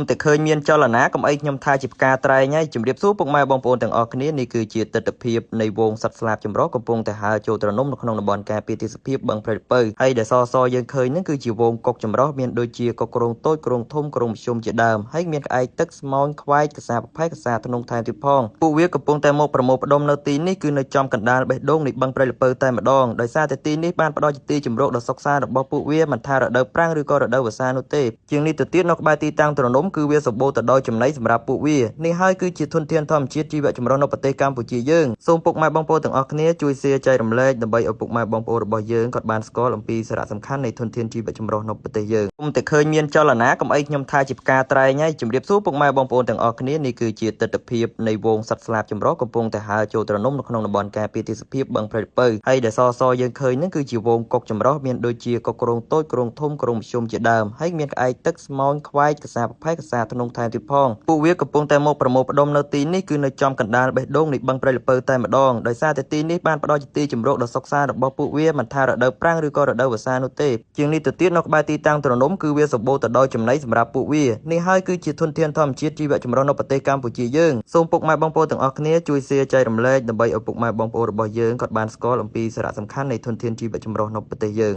តែឃើញមានចលនាកុំអីខ្ញុំថាជាផ្កាត្រែងហើយជំរាបសួរពុកម៉ែបងប្អូនទាំងអស់គ្នានេះគឺជាទស្សនវិជ្ជានៃវងសត្វស្លាបចម្រុះកំពុងតែហើរចូលត្រនំនៅក្នុងតំបន់ការពារទេសភាពបឹងព្រែកល្ពៅហើយដែលសយើងឃើញហ្នឹងគឺជាវងកុកចម្រុះមានដូចជាកុកក្រងតូចក្រងធំក្រងមធ្យមជាដើមហើយមានក្អែកទឹកស្មោញខ្វែកកសាប្រផេះកសាធ្នងថែមទៀតផងពួកវាកំពុងតែមកប្រមូលផ្ដុំនៅទីនេះគឺនៅចំកណ្ដាលបេះដូងនៃបឹងព្រែកល្ពៅតែម្ដងដោយសារតែទីនេះបានផ្ដល់ជាទីជម្រកដ៏សុខសាន្តរបស់ពួកវាមិនថារដូវប្រាំងឬក៏រដូវវស្សានោះទេជាងនេះទៅទៀតនៅក្បែរទីតាំងត្រនំគឺវាសម្បូរទៅដោយចំណីសម្រាប់ពួកវានេះហើយគឺជាធនធានធម្មជាតិជីវៈចម្រុះនៅប្រទេសកម្ពុជាយើងសូមពុកម៉ែបងប្អូនទាំងអស់គ្នាជួយ share ចែករំលែកដើម្បីឲ្យពុកម៉ែបងប្អូនរបស់យើងគាត់បានស្គាល់អំពីសារៈសំខាន់នៃធនធានជីវៈចម្រុះនៅប្រទេសយើងតែឃើញមានចលនាកុំអីខ្ញុំថាជាផ្កាត្រែងហើយជំរាបសួរពុកម៉ែបងប្អូនទាំងអស់គ្នានេះគឺជាទស្សនវិជ្ជានៃវងសត្វស្លាបចម្រុះកំពុងតែហើរចូលត្រនំនៅក្នុងតំបន់ការពារទេសភាពបឹងព្រែកល្ពៅហើយដែលយើងឃើញហ្នឹងគឺជាវងកុកចម្រុះមានដូចជាកុកក្រងតូចក្រងធំក្រងមធ្យមជាដើមហើយមានក្អែកទឹកស្មោញខ្វែកកសាប្រផេះកសាធ្នងថែមទៀតផងពួកវាកំពុងតែមកប្រមូលផ្ដុំនៅទីនេះគឺនៅចំកណ្ដាលបេះដូងនៃបឹងព្រែកល្ពៅតែម្ដងដោយសារតែទីនេះបានផ្ដល់ជាទីជម្រកដ៏សុខសាន្តរបស់ពួកវាមិនថារដូវប្រាំងឬក៏រដូវវស្សានោះទេជាងនេះទៅទៀតនៅក្បែរទីតាំងត្រនំគឺវាសម្បូរទៅដោយចំណីសម្រាប់ពួកវានេះហើយគឺជាធនធានធម្មជាតិជីវៈចម្រុះនៅប្រទេសកម្ពុជាយើងសូមពុកម៉ែបងប្អូនទាំងអស់គ្នាជួយ share ចែករំលែកដើម្បីឲ្យពុកម៉ែបងប្អូនរបស់យើងគាត់បានស្គាល់អំពីសារៈសំខាន់នៃធនធានជីវៈចម្រុះនៅប្រទេសយើង